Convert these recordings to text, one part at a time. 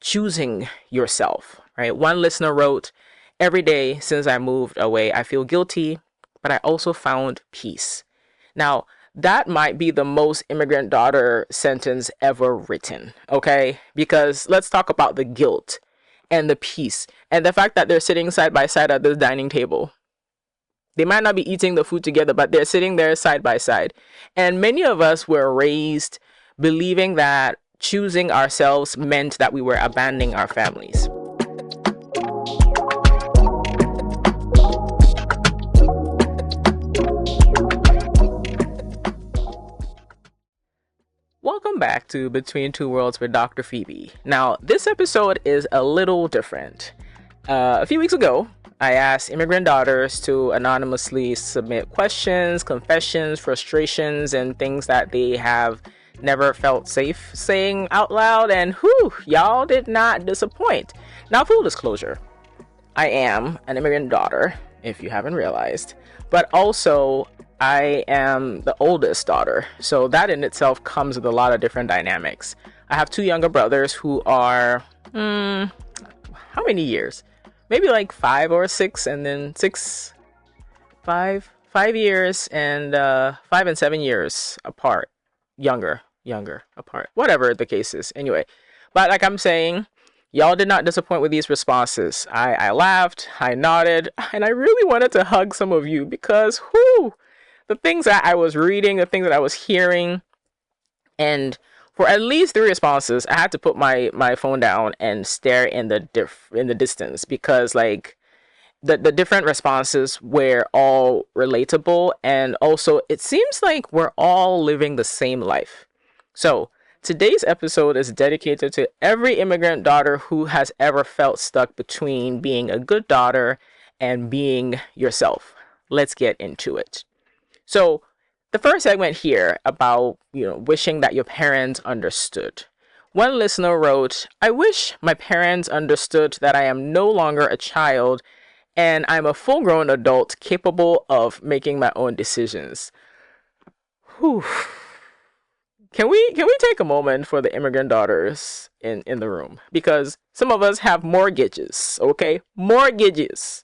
choosing yourself, right? One listener wrote, "Every day since I moved away, I feel guilty, but I also found peace." Now, that might be the most immigrant daughter sentence ever written, okay? Because let's talk about the guilt and the peace and the fact that they're sitting side by side at this dining table. They might not be eating the food together, but they're sitting there side by side. And many of us were raised believing that choosing ourselves meant that we were abandoning our families. Welcome back to Between Two Worlds with Dr. Phebe. Now, this episode is a little different. A few weeks ago, I asked immigrant daughters to anonymously submit questions, confessions, frustrations, and things that they have never felt safe saying out loud, and y'all did not disappoint. Now, full disclosure, I am an immigrant daughter, if you haven't realized, but also I am the oldest daughter, so that in itself comes with a lot of different dynamics. I have two younger brothers who are, how many years? Maybe like 5 or 6, and then 5 years, and 5 and 7 years apart. Younger apart. Whatever the case is. Anyway, but like I'm saying, y'all did not disappoint with these responses. I laughed, I nodded, and I really wanted to hug some of you because, the things that I was reading, the things that I was hearing, and for at least 3 responses, I had to put my phone down and stare in the distance because like the different responses were all relatable, and also it seems like we're all living the same life. So today's episode is dedicated to every immigrant daughter who has ever felt stuck between being a good daughter and being yourself. Let's get into it. So the first segment here about, wishing that your parents understood. One listener wrote, "I wish my parents understood that I am no longer a child and I'm a full-grown adult capable of making my own decisions." Whew. Can we take a moment for the immigrant daughters in the room? Because some of us have mortgages, okay? Mortgages.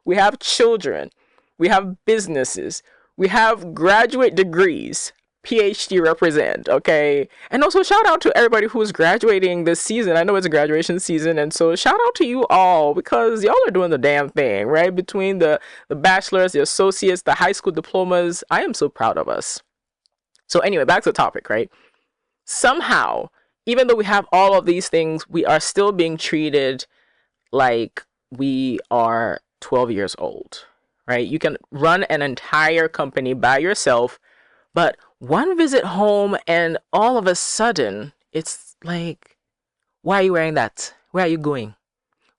We have children. We have businesses. We have graduate degrees, PhD represent, okay? And also shout out to everybody who's graduating this season. I know it's a graduation season, and so shout out to you all because y'all are doing the damn thing, right? Between the bachelors, the associates, the high school diplomas, I am so proud of us. So anyway, back to the topic, right? Somehow, even though we have all of these things, we are still being treated like we are 12 years old. Right? You can run an entire company by yourself, but one visit home and all of a sudden it's like, why are you wearing that? Where are you going?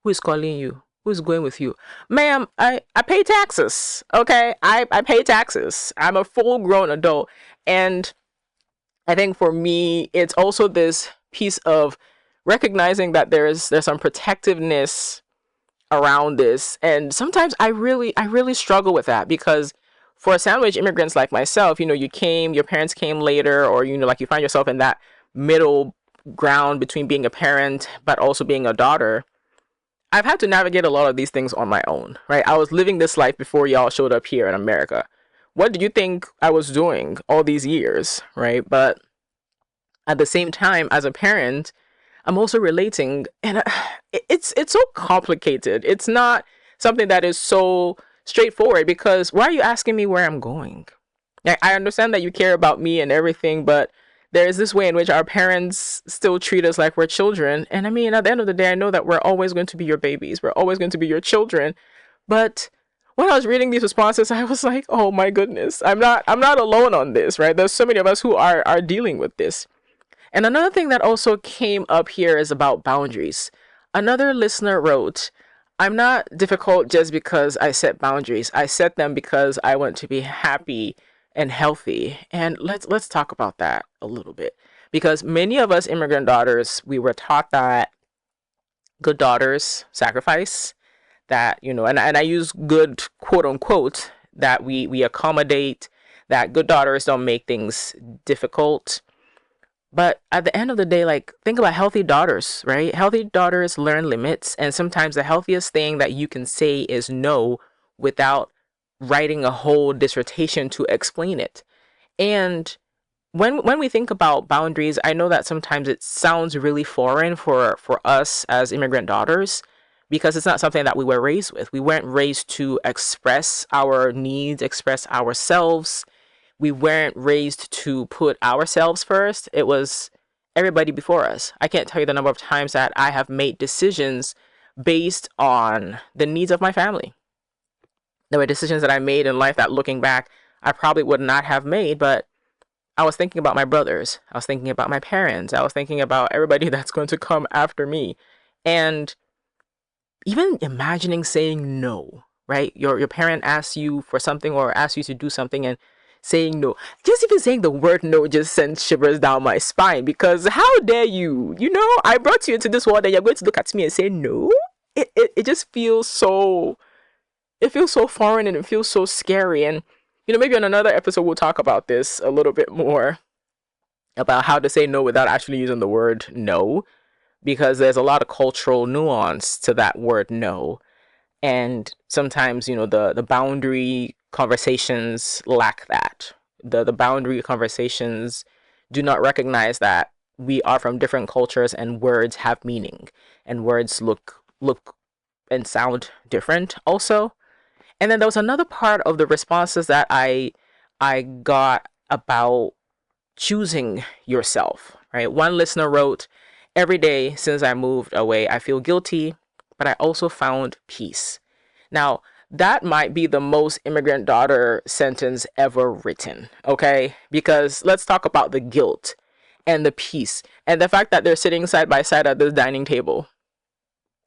Who is calling you? Who's going with you? Ma'am, I pay taxes. Okay? I pay taxes. I'm a full grown adult. And I think for me, it's also this piece of recognizing that there's some protectiveness around this, and sometimes I really struggle with that because for sandwich immigrants like myself, your parents came later, or like you find yourself in that middle ground between being a parent but also being a daughter. I've had to navigate a lot of these things on my own, right? I was living this life before y'all showed up here in America. What did you think I was doing all these years, right? But at the same time, as a parent, I'm also relating, and it's so complicated. It's not something that is so straightforward because why are you asking me where I'm going? I understand that you care about me and everything, but there is this way in which our parents still treat us like we're children. And I mean, at the end of the day, I know that we're always going to be your babies. We're always going to be your children. But when I was reading these responses, I was like, oh my goodness, I'm not alone on this, right? There's so many of us who are dealing with this. And another thing that also came up here is about boundaries. Another listener wrote, "I'm not difficult just because I set boundaries. I set them because I want to be happy and healthy." And let's talk about that a little bit. Because many of us immigrant daughters, we were taught that good daughters sacrifice, that, and I use good quote unquote, that we accommodate, that good daughters don't make things difficult. But at the end of the day, like, think about healthy daughters, right? Healthy daughters learn limits. And sometimes the healthiest thing that you can say is no without writing a whole dissertation to explain it. And when we think about boundaries, I know that sometimes it sounds really foreign for us as immigrant daughters because it's not something that we were raised with. We weren't raised to express our needs, express ourselves. We weren't raised to put ourselves first. It was everybody before us. I can't tell you the number of times that I have made decisions based on the needs of my family. There were decisions that I made in life that, looking back, I probably would not have made, but I was thinking about my brothers. I was thinking about my parents. I was thinking about everybody that's going to come after me. And even imagining saying no, right? Your parent asks you for something or asks you to do something, and saying no. Just even saying the word no just sends shivers down my spine, because how dare you? You know, I brought you into this world and you're going to look at me and say no? It just feels so, it feels so foreign and it feels so scary. And, you know, maybe on another episode we'll talk about this a little bit more, about how to say no without actually using the word no, because there's a lot of cultural nuance to that word no. And sometimes, you know, the boundary conversations lack that. The boundary conversations do not recognize that we are from different cultures and words have meaning, and words look and sound different also. And then there was another part of the responses that I got about choosing yourself, right? One listener wrote, "Every day since I moved away, I feel guilty, but I also found peace." Now, that might be the most immigrant daughter sentence ever written, okay? Because let's talk about the guilt and the peace and the fact that they're sitting side by side at this dining table.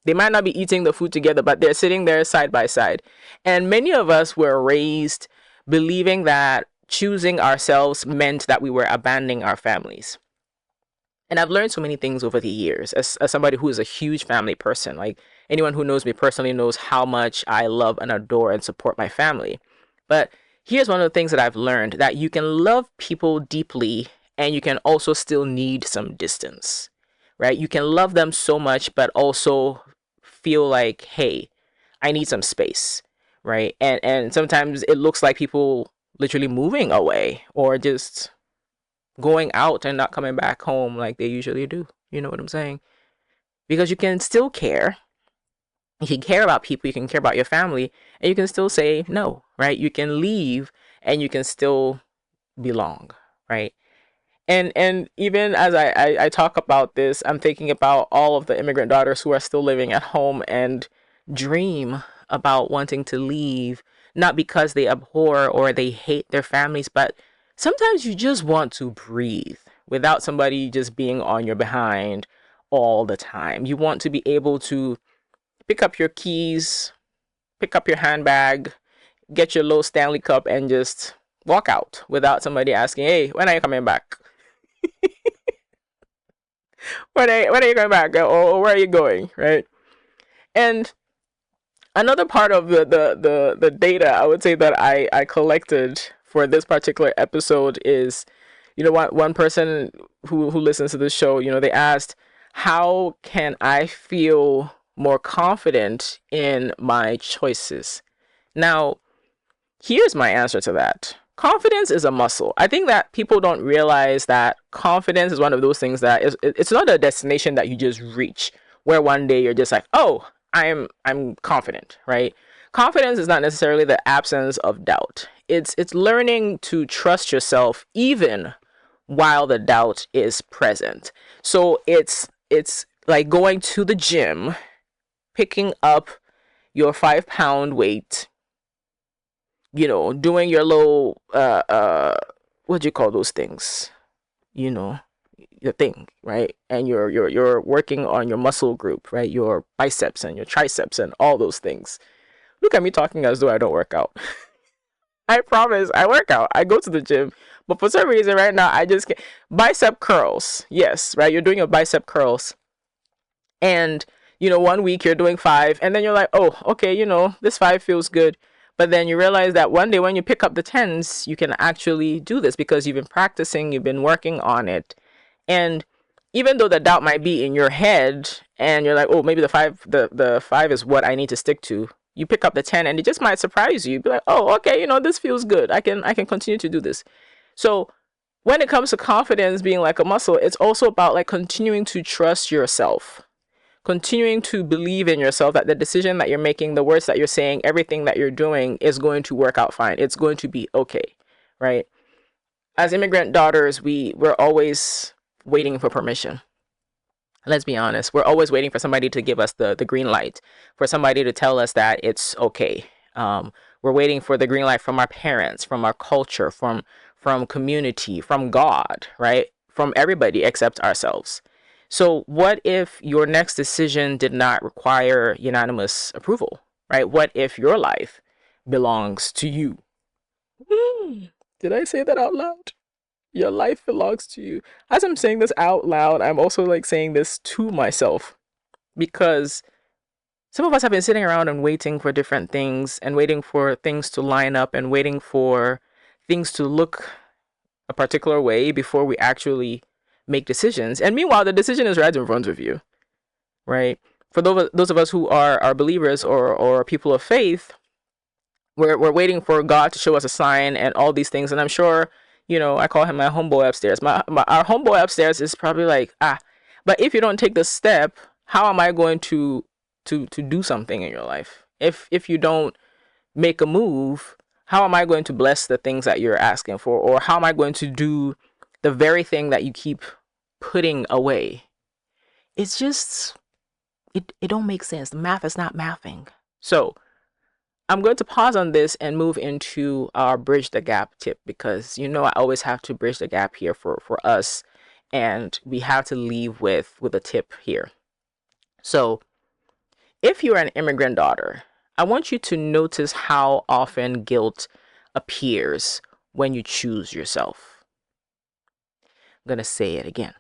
They might not be eating the food together, but they're sitting there side by side. And many of us were raised believing that choosing ourselves meant that we were abandoning our families. And I've learned so many things over the years as somebody who is a huge family person. Like, anyone who knows me personally knows how much I love and adore and support my family. But here's one of the things that I've learned, that you can love people deeply and you can also still need some distance, right? You can love them so much, but also feel like, hey, I need some space, right? And sometimes it looks like people literally moving away or just going out and not coming back home like they usually do. You know what I'm saying? Because you can still care. You can care about people, you can care about your family, and you can still say no, right? You can leave and you can still belong, right? And even as I talk about this, I'm thinking about all of the immigrant daughters who are still living at home and dream about wanting to leave, not because they abhor or they hate their families, but sometimes you just want to breathe without somebody just being on your behind all the time. You want to be able to pick up your keys, pick up your handbag, get your little Stanley cup, and just walk out without somebody asking, "Hey, when are you coming back? When are you coming back? Or where are you going?" Right? And another part of the data I would say that I collected for this particular episode is, you know, one person who listens to this show, you know, they asked, how can I feel more confident in my choices? Now, here's my answer to that. Confidence is a muscle. I think that people don't realize that confidence is one of those things that it's not a destination that you just reach where one day you're just like, "Oh, I'm confident," right? Confidence is not necessarily the absence of doubt. It's learning to trust yourself even while the doubt is present. So it's like going to the gym, picking up your 5 pound weight, you know, doing your little what do you call those things? You know, your thing, right? And you're working on your muscle group, right? Your biceps and your triceps and all those things. Look at me talking as though I don't work out. I promise I work out. I go to the gym. But for some reason right now I just get bicep curls. Yes, right? You're doing your bicep curls. And you know, one week you're doing 5 and then you're like, "Oh, okay, you know, this 5 feels good." But then you realize that one day when you pick up the 10s, you can actually do this because you've been practicing, you've been working on it. And even though the doubt might be in your head and you're like, oh, maybe the five is what I need to stick to, you pick up the 10 and it just might surprise you. You'd be like, oh, okay, this feels good. I can continue to do this. So when it comes to confidence being like a muscle, it's also about like continuing to trust yourself, continuing to believe in yourself that the decision that you're making, the words that you're saying, everything that you're doing is going to work out fine. It's going to be okay, right? As immigrant daughters, we're always waiting for permission. Let's be honest. We're always waiting for somebody to give us the green light, for somebody to tell us that it's okay. We're waiting for the green light from our parents, from our culture, from community, from God, right? From everybody except ourselves. So what if your next decision did not require unanimous approval, right? What if your life belongs to you? Did I say that out loud? Your life belongs to you. As I'm saying this out loud, I'm also like saying this to myself, because some of us have been sitting around and waiting for different things and waiting for things to line up and waiting for things to look a particular way before we actually make decisions. And meanwhile, the decision is right in front of you, right? For those of us who are believers or people of faith, we're waiting for God to show us a sign and all these things. And I'm sure, I call him my homeboy upstairs. Our homeboy upstairs is probably like, but if you don't take the step, how am I going to do something in your life? If you don't make a move, how am I going to bless the things that you're asking for? Or how am I going to do the very thing that you keep putting away? It's just, it don't make sense. The math is not mathing. So I'm going to pause on this and move into our bridge the gap tip, because I always have to bridge the gap here for us, and we have to leave with a tip here. So if you're an immigrant daughter, I want you to notice how often guilt appears when you choose yourself. I'm going to say it again.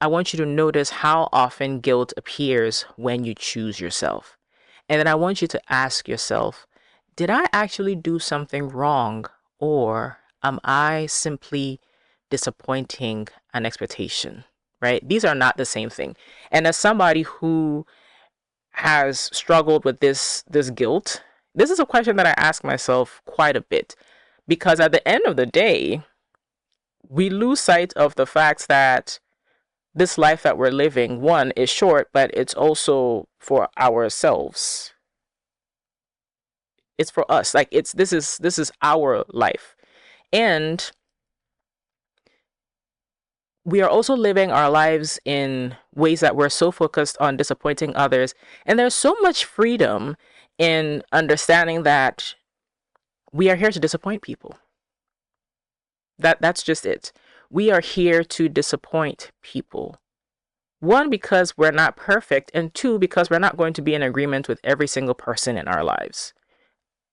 I want you to notice how often guilt appears when you choose yourself. And then I want you to ask yourself, did I actually do something wrong, or am I simply disappointing an expectation, right? These are not the same thing. And as somebody who has struggled with this guilt, this is a question that I ask myself quite a bit, because at the end of the day, we lose sight of the facts that this life that we're living, one, is short, but it's also for ourselves. It's for us. Like this is our life. And we are also living our lives in ways that we're so focused on disappointing others. And there's so much freedom in understanding that we are here to disappoint people. That's just it. We are here to disappoint people. One, because we're not perfect, and two, because we're not going to be in agreement with every single person in our lives.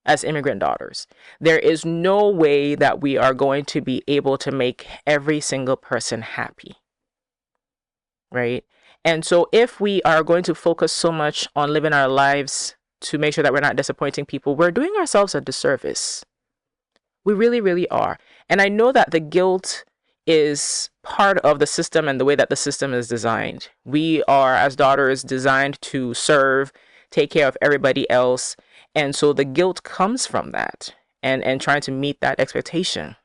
As immigrant daughters, there is no way that we are going to be able to make every single person happy, right? And so if we are going to focus so much on living our lives to make sure that we're not disappointing people, we're doing ourselves a disservice. We really, really are. And I know that the guilt is part of the system and the way that the system is designed. We are, as daughters, designed to serve, take care of everybody else. And so the guilt comes from that and trying to meet that expectation.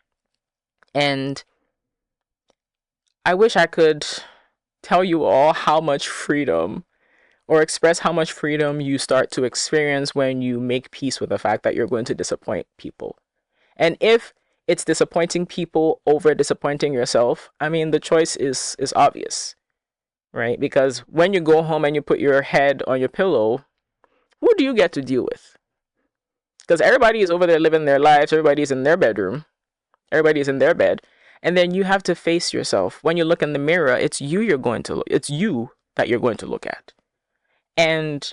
And I wish I could tell you all how much freedom, or express how much freedom you start to experience when you make peace with the fact that you're going to disappoint people. And if it's disappointing people over disappointing yourself, I mean, the choice is obvious, right? Because when you go home and you put your head on your pillow, who do you get to deal with? Because everybody is over there living their lives. Everybody's in their bedroom. Everybody's in their bed. And then you have to face yourself. When you look in the mirror, it's you that you're going to look at. And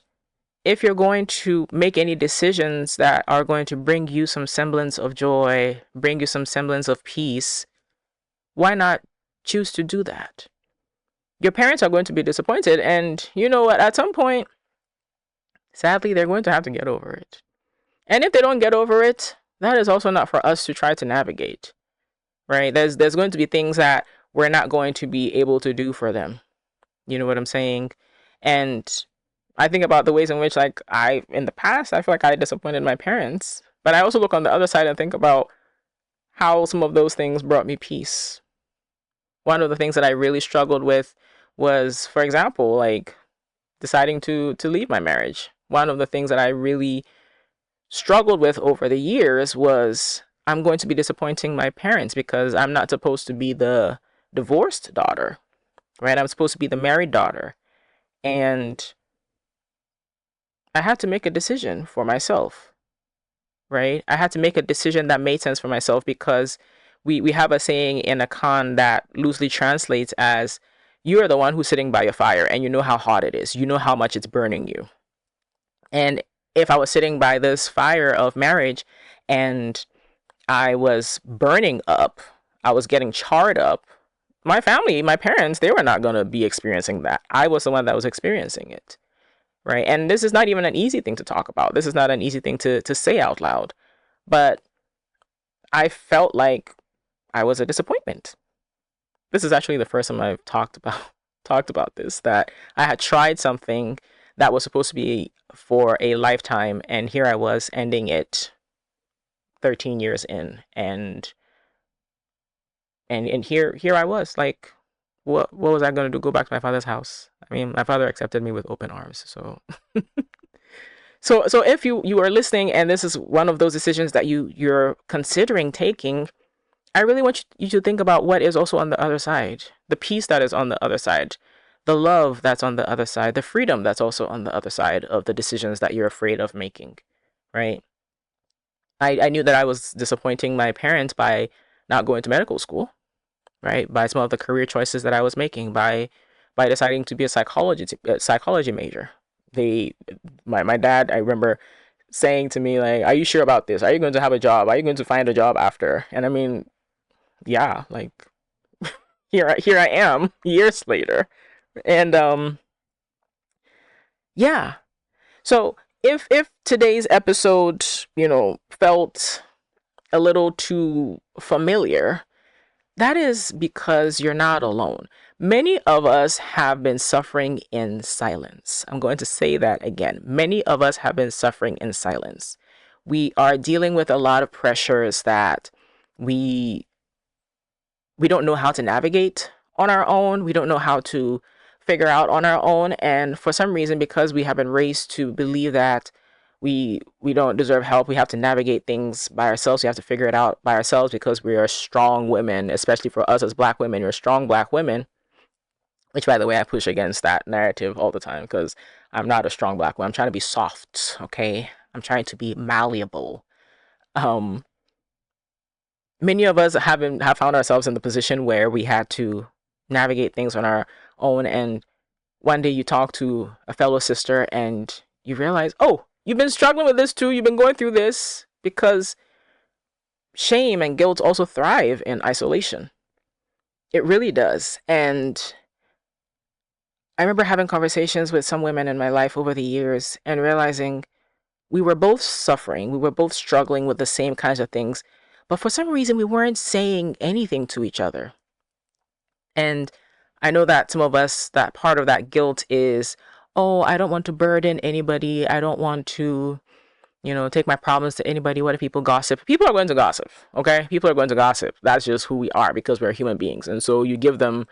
if you're going to make any decisions that are going to bring you some semblance of joy, bring you some semblance of peace, why not choose to do that? Your parents are going to be disappointed. And you know what? At some point, sadly, they're going to have to get over it. And if they don't get over it, that is also not for us to try to navigate, right? There's going to be things that we're not going to be able to do for them. You know what I'm saying? And I think about the ways in which, like, in the past, I feel like I disappointed my parents. But I also look on the other side and think about how some of those things brought me peace. One of the things that I really struggled with was, for example, like deciding to leave my marriage. One of the things that I really struggled with over the years was I'm going to be disappointing my parents because I'm not supposed to be the divorced daughter, right? I'm supposed to be the married daughter. And I had to make a decision for myself, right? I had to make a decision that made sense for myself because we have a saying in a con that loosely translates as you are the one who's sitting by your fire and you know how hot it is. You know how much it's burning you. And if I was sitting by this fire of marriage and I was burning up, I was getting charred up, my family, my parents, they were not going to be experiencing that. I was the one that was experiencing it, right? And this is not even an easy thing to talk about. This is not an easy thing to say out loud. But I felt like I was a disappointment. This is actually the first time I've talked about this, that I had tried something that was supposed to be for a lifetime, and here I was ending it 13 years in, and here I was like, what was I going to do? Go back to my father's house? I mean, my father accepted me with open arms. So so if you are listening and this is one of those decisions that you're considering taking, I really want you to think about what is also on the other side, the peace that is on the other side, the love that's on the other side, the freedom that's also on the other side of the decisions that you're afraid of making, right? I knew that I was disappointing my parents by not going to medical school, right? By some of the career choices that I was making, by deciding to be a psychology major. My dad, I remember saying to me, like, are you sure about this? Are you going to have a job? Are you going to find a job after? And I mean, yeah, like here I am years later. And yeah. So if today's episode, felt a little too familiar, that is because you're not alone. Many of us have been suffering in silence. I'm going to say that again. Many of us have been suffering in silence. We are dealing with a lot of pressures that we don't know how to navigate on our own. We don't know how to figure out on our own. And for some reason, because we have been raised to believe that we don't deserve help, we have to navigate things by ourselves. We have to figure it out by ourselves because we are strong women, especially for us as Black women. We're strong Black women, which, by the way, I push against that narrative all the time because I'm not a strong Black woman. I'm trying to be soft, okay? I'm trying to be malleable. Many of us have found ourselves in the position where we had to navigate things on our own, and one day you talk to a fellow sister and you realize, oh, you've been struggling with this too. You've been going through this, because shame and guilt also thrive in isolation. It really does. And I remember having conversations with some women in my life over the years and realizing we were both suffering. We were both struggling with the same kinds of things. But for some reason, we weren't saying anything to each other. And I know that some of us, that part of that guilt is, oh, I don't want to burden anybody. I don't want to, take my problems to anybody. What if people gossip? People are going to gossip, okay? People are going to gossip. That's just who we are because we're human beings. And so you give them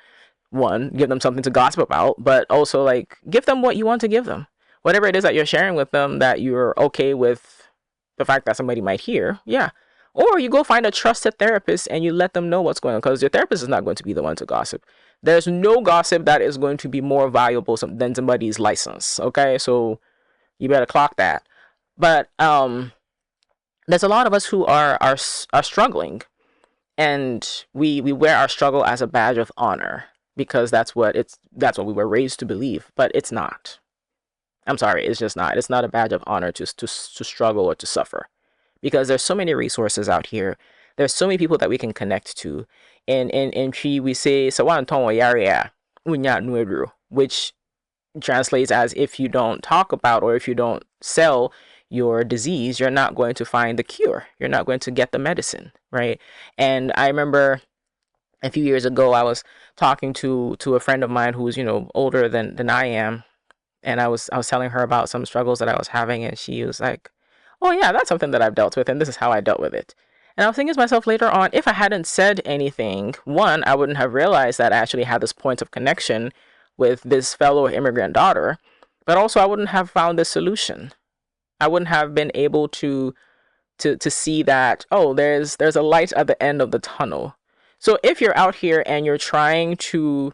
something to gossip about, but also, like, give them what you want to give them. Whatever it is that you're sharing with them that you're okay with the fact that somebody might hear, yeah. Or you go find a trusted therapist and you let them know what's going on, because your therapist is not going to be the one to gossip. There's no gossip that is going to be more valuable than somebody's license, okay? So you better clock that. But there's a lot of us who are struggling, and we wear our struggle as a badge of honor because that's what we were raised to believe, but it's not. I'm sorry, it's just not. It's not a badge of honor to struggle or to suffer, because there's so many resources out here. There's so many people that we can connect to. In Chi, we say "Sawan tong yarea unya nueru," which translates as, if you don't talk about or if you don't sell your disease, you're not going to find the cure. You're not going to get the medicine, right? And I remember A few years ago, I was talking to a friend of mine who's, older than I am, and I was telling her about some struggles that I was having, and she was like, "Oh yeah, that's something that I've dealt with, and this is how I dealt with it." And I was thinking to myself later on, if I hadn't said anything, one, I wouldn't have realized that I actually had this point of connection with this fellow immigrant daughter, but also I wouldn't have found this solution. I wouldn't have been able to see that, oh, there's a light at the end of the tunnel. So if you're out here and you're trying to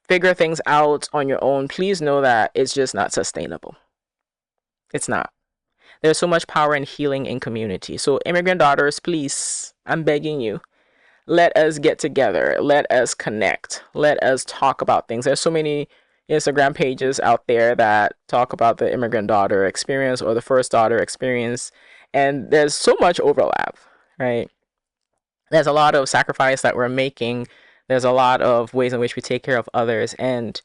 figure things out on your own, please know that it's just not sustainable. It's not. There's so much power in healing in community. So immigrant daughters, please, I'm begging you, let us get together. Let us connect. Let us talk about things. There's so many Instagram pages out there that talk about the immigrant daughter experience or the first daughter experience. And there's so much overlap, right? There's a lot of sacrifice that we're making. There's a lot of ways in which we take care of others. And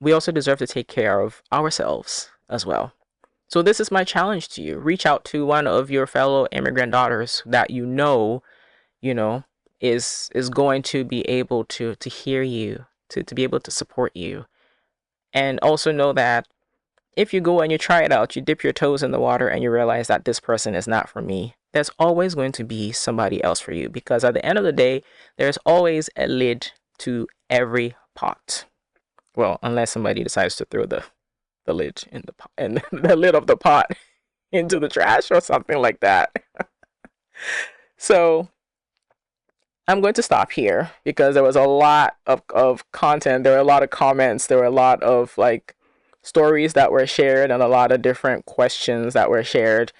we also deserve to take care of ourselves as well. So this is my challenge to you. Reach out to one of your fellow immigrant daughters that you know, is going to be able to hear you, to be able to support you. And also know that if you go and you try it out, you dip your toes in the water and you realize that this person is not for me, there's always going to be somebody else for you, because at the end of the day, there's always a lid to every pot. Well, unless somebody decides to throw the lid in the pot, and the lid of the pot into the trash or something like that. So I'm going to stop here because there was a lot of content. There were a lot of comments. There were a lot of stories that were shared and a lot of different questions that were shared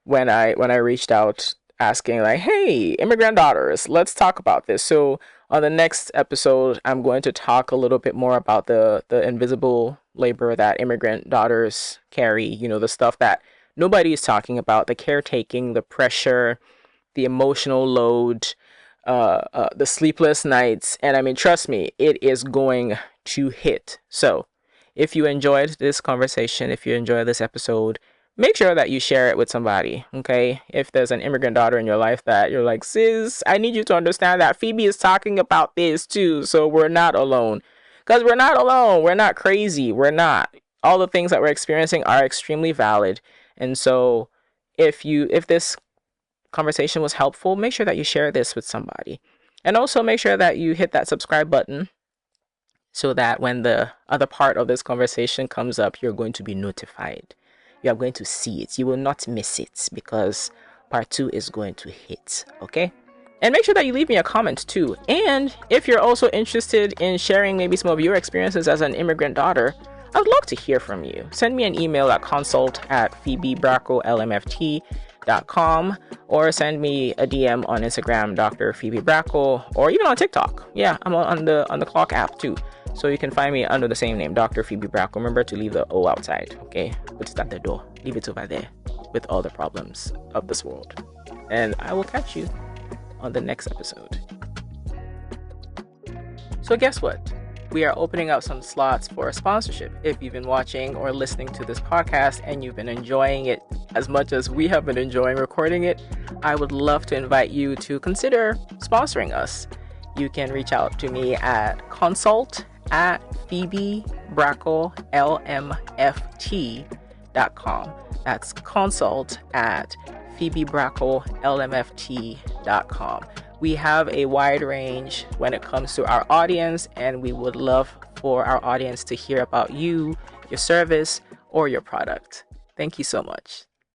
when I reached out asking hey, immigrant daughters, let's talk about this. So on the next episode, I'm going to talk a little bit more about the invisible labor that immigrant daughters carry, the stuff that nobody is talking about, the caretaking, the pressure, the emotional load, the sleepless nights. And I mean, trust me, it is going to hit. So if you enjoyed this conversation, if you enjoyed this episode, make sure that you share it with somebody, okay? If there's an immigrant daughter in your life that you're like, sis, I need you to understand that Phoebe is talking about this too, so we're not alone. Because we're not alone. We're not crazy. We're not. All the things that we're experiencing are extremely valid. And so if this conversation was helpful, make sure that you share this with somebody. And also make sure that you hit that subscribe button so that when the other part of this conversation comes up, you're going to be notified. You are going to see it. You will not miss it because part 2 is going to hit. Okay? And make sure that you leave me a comment too. And if you're also interested in sharing maybe some of your experiences as an immigrant daughter, I would love to hear from you. Send me an email at consult@phebebrakolmft.com or send me a DM on Instagram, Dr. Phebe Brako, or even on TikTok. Yeah, I'm on the Clock app too. So you can find me under the same name, Dr. Phebe Brako. Remember to leave the O outside, okay? Put it at the door. Leave it over there with all the problems of this world. And I will catch you on the next episode. So guess what? We are opening up some slots for a sponsorship. If you've been watching or listening to this podcast and you've been enjoying it as much as we have been enjoying recording it, I would love to invite you to consider sponsoring us. You can reach out to me at consult@phebebrakolmft.com. That's consult@phebebrakolmft.com. We have a wide range when it comes to our audience, and we would love for our audience to hear about you, your service, or your product. Thank you so much.